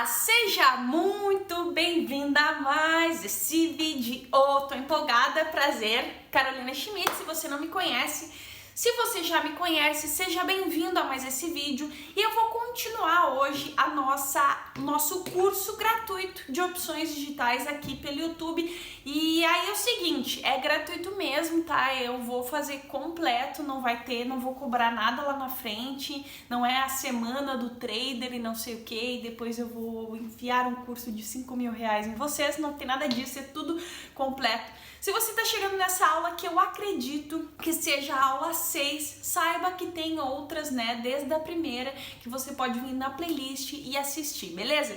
Olá, seja muito bem-vinda a mais esse vídeo. Tô empolgada, prazer, Carolina Schmidt. Se você não me conhece, se você já me conhece, seja bem-vindo a mais esse vídeo. E eu vou continuar hoje nosso curso gratuito de opções digitais aqui pelo YouTube. E aí é o seguinte, é gratuito mesmo, tá? Eu vou fazer completo, não vou cobrar nada lá na frente, não é a semana do trader e não sei o que, e depois eu vou enfiar um curso de 5 mil reais em vocês, não tem nada disso, é tudo completo. Se você tá chegando nessa aula, que eu acredito que seja a aula 6, saiba que tem outras, né, desde a primeira, que você pode vir na playlist e assistir, beleza?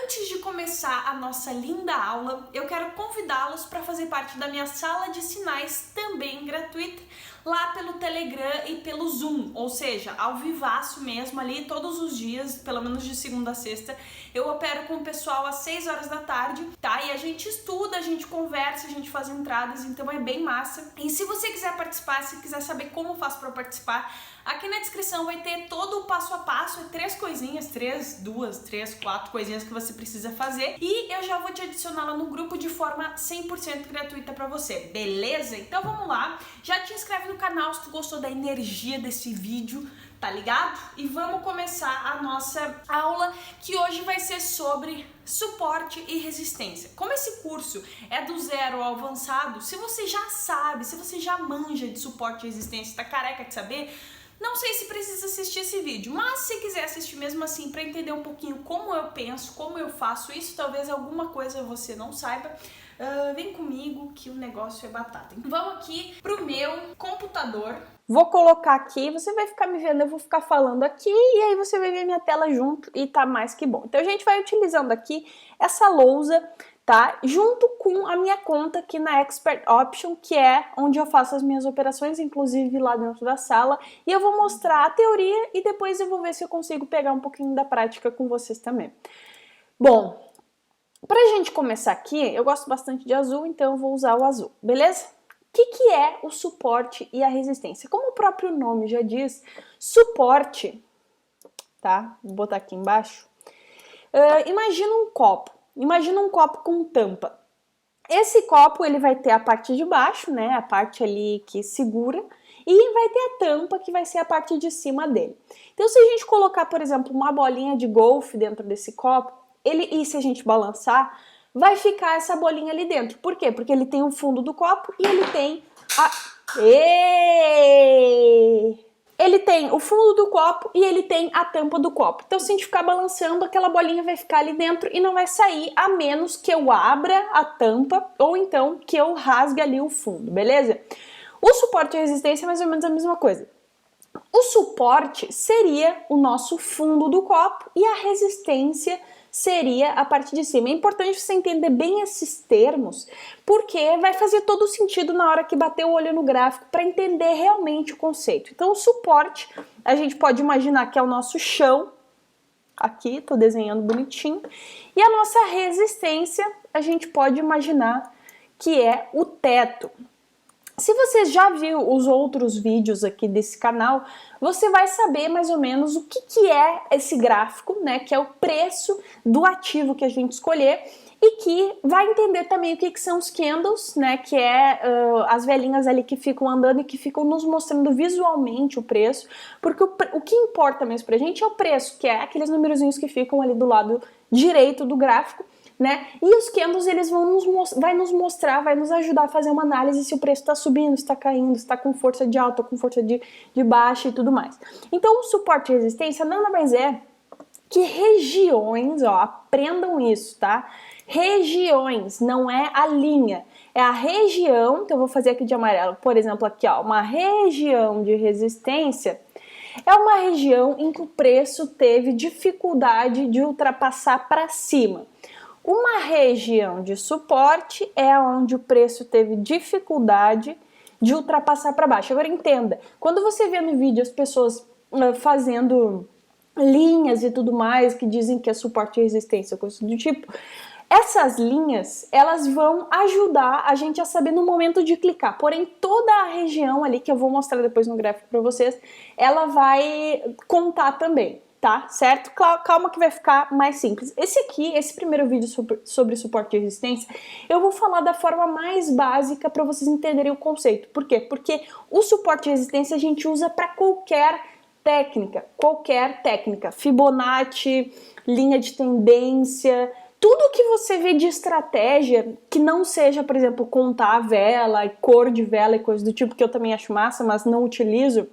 Antes de começar a nossa linda aula, eu quero convidá-los para fazer parte da minha sala de sinais, também gratuita, lá pelo Telegram e pelo Zoom, ou seja, ao vivaço mesmo ali, todos os dias, pelo menos de segunda a sexta, eu opero com o pessoal às 6 horas da tarde, tá? E a gente estuda, a gente conversa, a gente faz entradas, então é bem massa. E se você quiser participar, se quiser saber como faço para participar, aqui na descrição vai ter todo o passo a passo, é 3 coisinhas, 4 coisinhas que você precisa fazer, e eu já vou te adicionar lá no grupo de forma 100% gratuita pra você, beleza? Então vamos lá, já te inscreve no canal se tu gostou da energia desse vídeo, tá ligado? E vamos começar a nossa aula, que hoje vai ser sobre suporte e resistência. Como esse curso é do zero ao avançado, se você já sabe, se você já manja de suporte e resistência, tá careca de saber, não sei se precisa assistir esse vídeo, mas se quiser assistir mesmo assim para entender um pouquinho como eu penso, como eu faço isso, talvez alguma coisa você não saiba, vem comigo que o negócio é batata. Vamos aqui pro meu computador. Vou colocar aqui, você vai ficar me vendo, eu vou ficar falando aqui e aí você vai ver minha tela junto e tá mais que bom. Então a gente vai utilizando aqui essa lousa, tá? Junto com a minha conta aqui na Expert Option, que é onde eu faço as minhas operações, inclusive lá dentro da sala, e eu vou mostrar a teoria e depois eu vou ver se eu consigo pegar um pouquinho da prática com vocês também. Bom, pra gente começar aqui, eu gosto bastante de azul, então eu vou usar o azul, beleza? O que é o suporte e a resistência? Como o próprio nome já diz, suporte, tá? Vou botar aqui embaixo. Imagina um copo com tampa. Esse copo ele vai ter a parte de baixo, né, a parte ali que segura, e vai ter a tampa que vai ser a parte de cima dele. Então se a gente colocar, por exemplo, uma bolinha de golfe dentro desse copo, e se a gente balançar, vai ficar essa bolinha ali dentro. Por quê? Porque ele tem o fundo do copo e ele tem Ele tem o fundo do copo e ele tem a tampa do copo. Então, se a gente ficar balançando, aquela bolinha vai ficar ali dentro e não vai sair, a menos que eu abra a tampa ou então que eu rasgue ali o fundo, beleza? O suporte e a resistência é mais ou menos a mesma coisa. O suporte seria o nosso fundo do copo e a resistência seria a parte de cima. É importante você entender bem esses termos, porque vai fazer todo sentido na hora que bater o olho no gráfico para entender realmente o conceito. Então, o suporte, a gente pode imaginar que é o nosso chão, aqui, tô desenhando bonitinho, e a nossa resistência, a gente pode imaginar que é o teto. Se você já viu os outros vídeos aqui desse canal, você vai saber mais ou menos o que é esse gráfico, né? Que é o preço do ativo que a gente escolher e que vai entender também o que são os candles, né? Que é as velhinhas ali que ficam andando e que ficam nos mostrando visualmente o preço, porque o que importa mesmo pra gente é o preço, que é aqueles numerozinhos que ficam ali do lado direito do gráfico, né? E os candles eles vai nos ajudar a fazer uma análise se o preço está subindo, está caindo, está com força de alta, com força de baixa e tudo mais. Então o suporte e resistência nada mais é que regiões, ó, aprendam isso, tá? Regiões, não é a linha, é a região. Então eu vou fazer aqui de amarelo, por exemplo, aqui, ó, uma região de resistência. É uma região em que o preço teve dificuldade de ultrapassar para cima. Uma região de suporte é onde o preço teve dificuldade de ultrapassar para baixo. Agora entenda, quando você vê no vídeo as pessoas fazendo linhas e tudo mais, que dizem que é suporte e resistência, coisa do tipo, essas linhas, elas vão ajudar a gente a saber no momento de clicar. Porém, toda a região ali, que eu vou mostrar depois no gráfico para vocês, ela vai contar também. tá? Certo? Calma que vai ficar mais simples. Esse primeiro vídeo sobre suporte e resistência, eu vou falar da forma mais básica para vocês entenderem o conceito. Por quê? Porque o suporte e resistência a gente usa para qualquer técnica, Fibonacci, linha de tendência, tudo que você vê de estratégia que não seja, por exemplo, contar a vela, cor de vela e coisa do tipo, que eu também acho massa, mas não utilizo,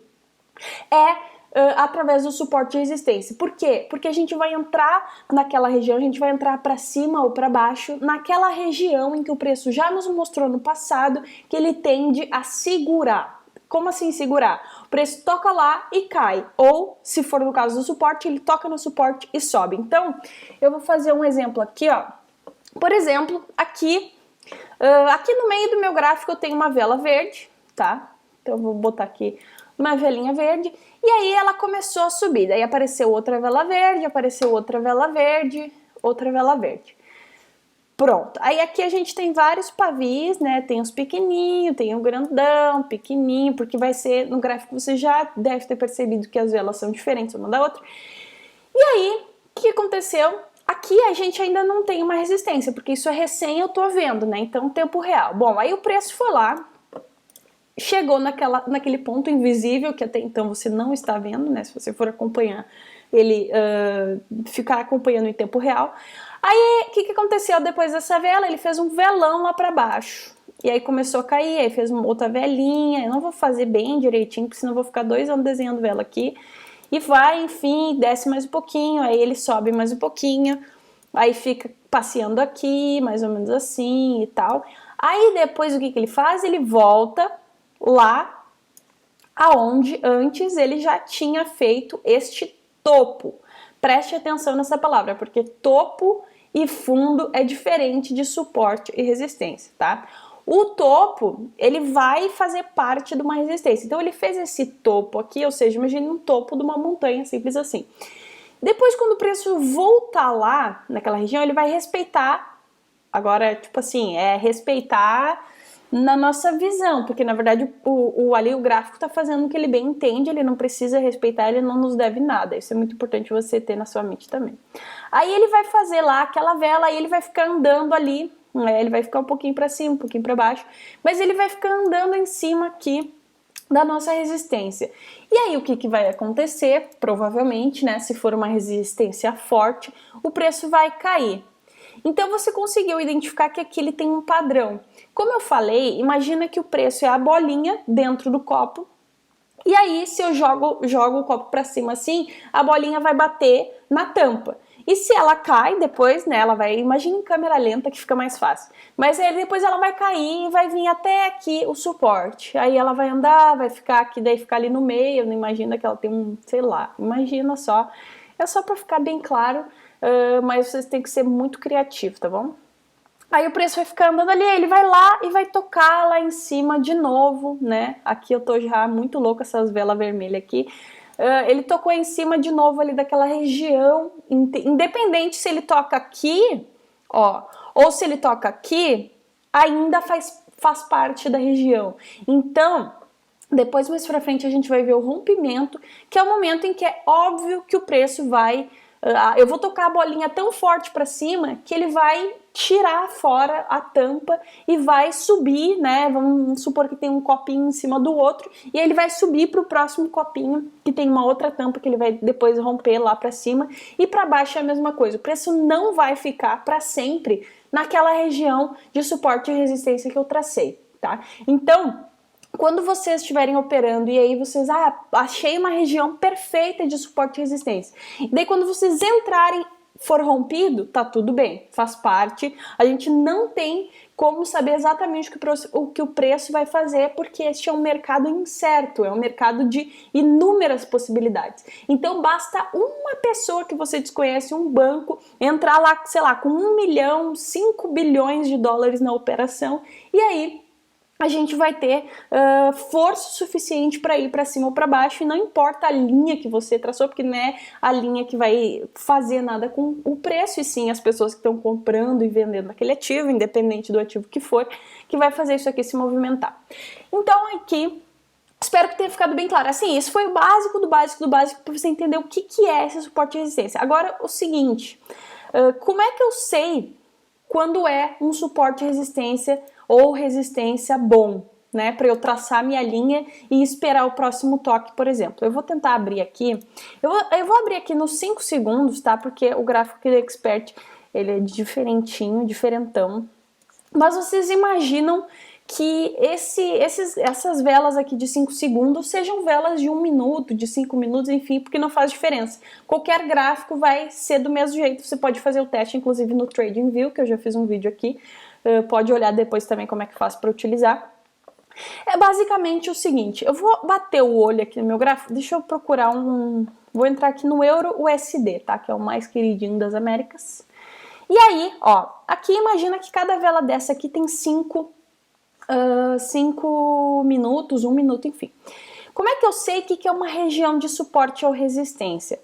através do suporte de resistência. Por quê? Porque a gente vai entrar naquela região, a gente vai entrar para cima ou para baixo, naquela região em que o preço já nos mostrou no passado que ele tende a segurar. Como assim segurar? O preço toca lá e cai, ou se for no caso do suporte, ele toca no suporte e sobe. Então, eu vou fazer um exemplo aqui, ó. Por exemplo, aqui no meio do meu gráfico eu tenho uma vela verde, tá? Então eu vou botar aqui uma velinha verde, e aí ela começou a subir, daí apareceu outra vela verde, apareceu outra vela verde, outra vela verde. Pronto, aí aqui a gente tem vários pavis, né, tem os pequenininhos, tem o grandão, pequenininho, porque vai ser, no gráfico você já deve ter percebido que as velas são diferentes uma da outra. E aí, o que aconteceu? Aqui a gente ainda não tem uma resistência, porque isso é recém eu tô vendo, né, então tempo real. Bom, aí o preço foi lá, chegou naquele ponto invisível que até então você não está vendo, né? Se você for acompanhar, ele ficar acompanhando em tempo real. Aí, o que aconteceu depois dessa vela? Ele fez um velão lá para baixo. E aí começou a cair, aí fez uma outra velinha. Eu não vou fazer bem direitinho, porque senão eu vou ficar 2 anos desenhando vela aqui. E vai, enfim, desce mais um pouquinho, aí ele sobe mais um pouquinho. Aí fica passeando aqui, mais ou menos assim e tal. Aí depois o que ele faz? Ele volta lá aonde antes ele já tinha feito este topo. Preste atenção nessa palavra, porque topo e fundo é diferente de suporte e resistência, tá? O topo, ele vai fazer parte de uma resistência. Então ele fez esse topo aqui, ou seja, imagine um topo de uma montanha, simples assim. Depois, quando o preço voltar lá, naquela região, ele vai respeitar, agora, tipo assim, respeitar na nossa visão, porque na verdade ali o gráfico está fazendo o que ele bem entende, ele não precisa respeitar, ele não nos deve nada, isso é muito importante você ter na sua mente também. Aí ele vai fazer lá aquela vela, aí ele vai ficar andando ali, né? Ele vai ficar um pouquinho para cima, um pouquinho para baixo, mas ele vai ficar andando em cima aqui da nossa resistência. E aí o que vai acontecer? Provavelmente, né, se for uma resistência forte, o preço vai cair. Então você conseguiu identificar que aqui ele tem um padrão. Como eu falei, imagina que o preço é a bolinha dentro do copo. E aí, se eu jogo o copo para cima assim, a bolinha vai bater na tampa. E se ela cai depois, né, ela vai, imagina em câmera lenta que fica mais fácil. Mas aí depois ela vai cair e vai vir até aqui o suporte. Aí ela vai andar, vai ficar aqui, daí ficar ali no meio, não imagina que ela tem um, sei lá, imagina só. É só para ficar bem claro, mas vocês têm que ser muito criativos, tá bom? Aí o preço vai ficar andando ali, ele vai lá e vai tocar lá em cima de novo, né? Aqui eu tô já muito louca, essas velas vermelhas aqui. Ele tocou em cima de novo ali daquela região, independente se ele toca aqui, ó, ou se ele toca aqui, ainda faz parte da região. Então, depois mais pra frente a gente vai ver o rompimento, que é o momento em que é óbvio que o preço vai... eu vou tocar a bolinha tão forte para cima que ele vai tirar fora a tampa e vai subir, né? Vamos supor que tem um copinho em cima do outro e ele vai subir para o próximo copinho que tem uma outra tampa que ele vai depois romper lá para cima, e para baixo é a mesma coisa. O preço não vai ficar para sempre naquela região de suporte e resistência que eu tracei, tá? Então, quando vocês estiverem operando e aí vocês, achei uma região perfeita de suporte e resistência. Daí quando vocês entrarem, for rompido, tá tudo bem, faz parte. A gente não tem como saber exatamente o que o preço vai fazer, porque este é um mercado incerto, é um mercado de inúmeras possibilidades. Então basta uma pessoa que você desconhece, um banco, entrar lá, sei lá, com 1 milhão, 5 bilhões de dólares na operação, e aí a gente vai ter força suficiente para ir para cima ou para baixo, e não importa a linha que você traçou, porque não é a linha que vai fazer nada com o preço, e sim as pessoas que estão comprando e vendendo aquele ativo, independente do ativo que for, que vai fazer isso aqui se movimentar. Então aqui Espero que tenha ficado bem claro. Assim, isso foi o básico do básico do básico para você entender o que é esse suporte de resistência. Agora, o seguinte, como é que eu sei quando é um suporte de resistência ou resistência bom, né? Para eu traçar minha linha e esperar o próximo toque, por exemplo. Eu vou tentar abrir aqui. Eu vou abrir aqui nos 5 segundos, tá? Porque o gráfico aqui do Expert, ele é diferentinho, diferentão. Mas vocês imaginam que essas velas aqui de 5 segundos sejam velas de 1 minuto, de 5 minutos, enfim, porque não faz diferença. Qualquer gráfico vai ser do mesmo jeito. Você pode fazer o teste, inclusive, no TradingView, que eu já fiz um vídeo aqui. Pode olhar depois também como é que faz para utilizar. É basicamente o seguinte, eu vou bater o olho aqui no meu gráfico, deixa eu procurar vou entrar aqui no Euro USD, tá? Que é o mais queridinho das Américas. E aí, ó, aqui imagina que cada vela dessa aqui tem 5 minutos, 1 minuto, enfim. Como é que eu sei que é uma região de suporte ou resistência?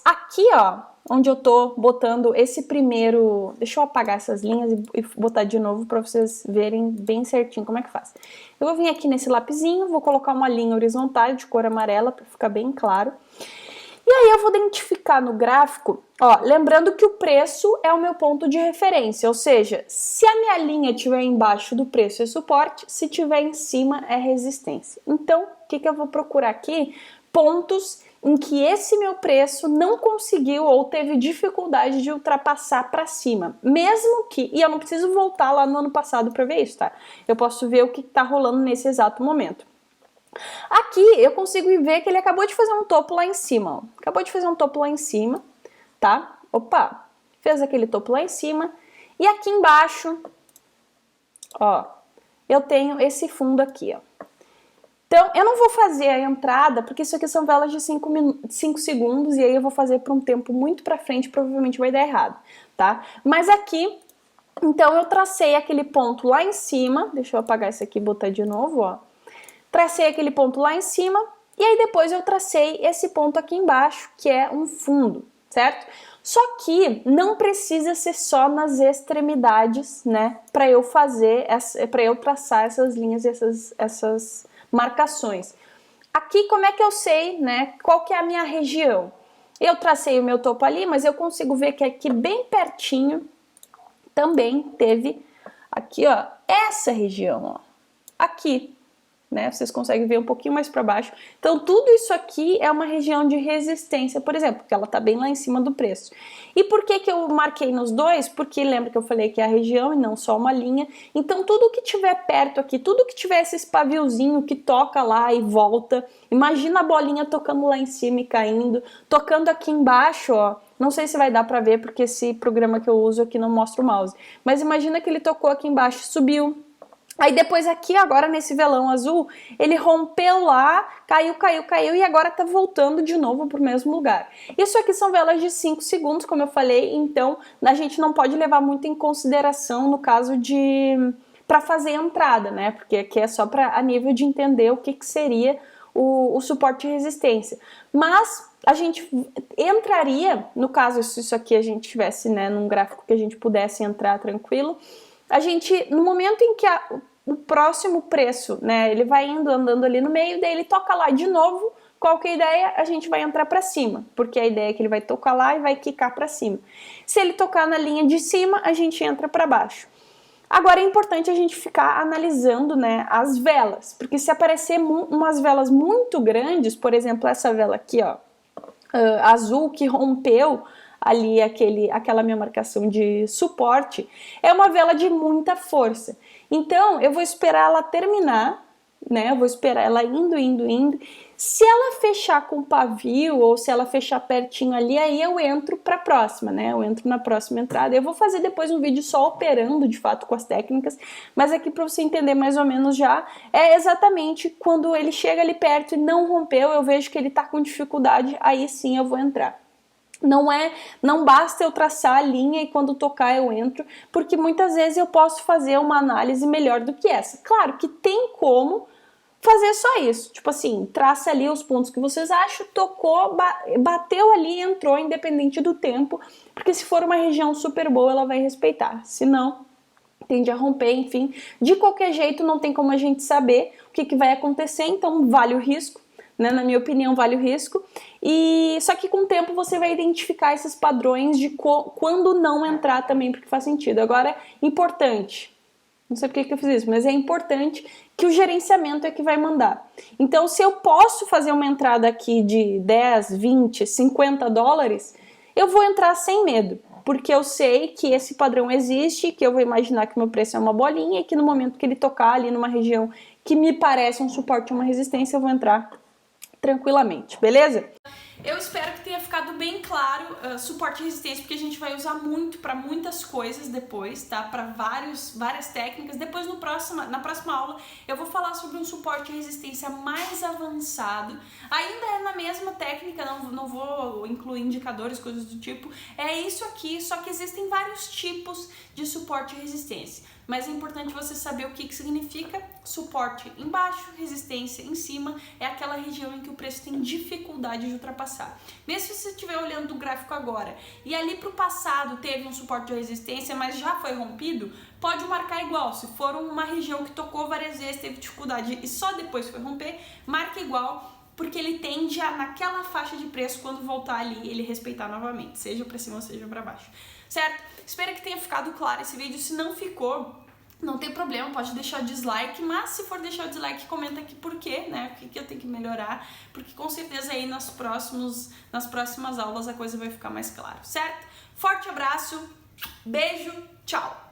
Aqui, ó, onde eu tô botando esse primeiro... Deixa eu apagar essas linhas e botar de novo para vocês verem bem certinho como é que faz. Eu vou vir aqui nesse lapisinho, vou colocar uma linha horizontal de cor amarela para ficar bem claro. E aí eu vou identificar no gráfico, ó, lembrando que o preço é o meu ponto de referência, ou seja, se a minha linha estiver embaixo do preço é suporte, se estiver em cima é resistência. Então, o que eu vou procurar aqui? Pontos em que esse meu preço não conseguiu ou teve dificuldade de ultrapassar para cima, mesmo que, e eu não preciso voltar lá no ano passado para ver isso, tá? Eu posso ver o que está rolando nesse exato momento. Aqui eu consigo ver que ele acabou de fazer um topo lá em cima, ó. Acabou de fazer um topo lá em cima, tá? Opa, fez aquele topo lá em cima. E aqui embaixo, ó, eu tenho esse fundo aqui, ó. Então, eu não vou fazer a entrada, porque isso aqui são velas de 5 segundos, e aí eu vou fazer por um tempo muito pra frente, provavelmente vai dar errado, tá? Mas aqui, então eu tracei aquele ponto lá em cima, deixa eu apagar isso aqui e botar de novo, ó. Tracei aquele ponto lá em cima e aí depois eu tracei esse ponto aqui embaixo, que é um fundo, certo? Só que não precisa ser só nas extremidades, né, para eu traçar essas linhas, essas marcações. Aqui como é que eu sei, né, qual que é a minha região? Eu tracei o meu topo ali, mas eu consigo ver que aqui bem pertinho também teve aqui, ó, essa região, ó, aqui. Né? Vocês conseguem ver um pouquinho mais para baixo. Então, tudo isso aqui é uma região de resistência, por exemplo, porque ela está bem lá em cima do preço. E por que eu marquei nos dois? Porque lembra que eu falei que é a região e não só uma linha. Então, tudo que tiver perto aqui, tudo que tiver esse paviozinho que toca lá e volta, imagina a bolinha tocando lá em cima e caindo, tocando aqui embaixo, ó. Não sei se vai dar para ver, porque esse programa que eu uso aqui não mostra o mouse. Mas imagina que ele tocou aqui embaixo e subiu. Aí depois aqui, agora nesse velão azul, ele rompeu lá, caiu e agora tá voltando de novo pro mesmo lugar. Isso aqui são velas de 5 segundos, como eu falei, então a gente não pode levar muito em consideração no caso para fazer a entrada, né? Porque aqui é só para a nível de entender o que seria o suporte de resistência. Mas a gente entraria, no caso se isso aqui a gente tivesse, né, num gráfico que a gente pudesse entrar tranquilo, a gente, no momento em que o próximo preço, né, ele vai andando ali no meio, daí ele toca lá de novo, qual que é a ideia? A gente vai entrar para cima, porque a ideia é que ele vai tocar lá e vai quicar para cima. Se ele tocar na linha de cima, a gente entra para baixo. Agora é importante a gente ficar analisando, né, as velas, porque se aparecer umas velas muito grandes, por exemplo, essa vela aqui, ó, azul que rompeu ali aquela minha marcação de suporte, é uma vela de muita força. Então, eu vou esperar ela terminar, né? Eu vou esperar ela indo. Se ela fechar com pavio ou se ela fechar pertinho ali, aí eu entro para a próxima, né? Eu entro na próxima entrada. Eu vou fazer depois um vídeo só operando, de fato, com as técnicas, mas aqui para você entender mais ou menos já, é exatamente quando ele chega ali perto e não rompeu, eu vejo que ele tá com dificuldade, aí sim eu vou entrar. Não basta eu traçar a linha e quando tocar eu entro, porque muitas vezes eu posso fazer uma análise melhor do que essa. Claro que tem como fazer só isso, tipo assim, traça ali os pontos que vocês acham, tocou, bateu ali, entrou, independente do tempo, porque se for uma região super boa ela vai respeitar, se não, tende a romper, enfim. De qualquer jeito, não tem como a gente saber o que vai acontecer, então vale o risco, né? Na minha opinião, vale o risco. E só que com o tempo você vai identificar esses padrões de quando não entrar também, porque faz sentido. Agora, importante, não sei porque que eu fiz isso, mas é importante que o gerenciamento é que vai mandar. Então, se eu posso fazer uma entrada aqui de 10, 20, 50 dólares, eu vou entrar sem medo, porque eu sei que esse padrão existe, que eu vou imaginar que meu preço é uma bolinha e que no momento que ele tocar ali numa região que me parece um suporte ou uma resistência, eu vou entrar tranquilamente, beleza? Eu espero que tenha ficado bem claro suporte e resistência, porque a gente vai usar muito para muitas coisas depois, tá? Para várias técnicas. Depois na próxima aula eu vou falar sobre um suporte e resistência mais avançado. Ainda é na mesma técnica, não vou incluir indicadores, coisas do tipo. É isso aqui, só que existem vários tipos de suporte e resistência. Mas é importante você saber o que significa suporte embaixo, resistência em cima. É aquela região em que o preço tem dificuldade de ultrapassar. Mesmo se você estiver olhando o gráfico agora e ali para o passado teve um suporte de resistência, mas já foi rompido, pode marcar igual. Se for uma região que tocou várias vezes, teve dificuldade e só depois foi romper, marca igual, porque ele tende a, naquela faixa de preço, quando voltar ali, ele respeitar novamente, seja para cima ou seja para baixo, certo? Espero que tenha ficado claro esse vídeo. Se não ficou, não tem problema, pode deixar o dislike, mas se for deixar o dislike, comenta aqui por quê, né? O que eu tenho que melhorar, porque com certeza aí nas próximas aulas a coisa vai ficar mais clara, certo? Forte abraço, beijo, tchau!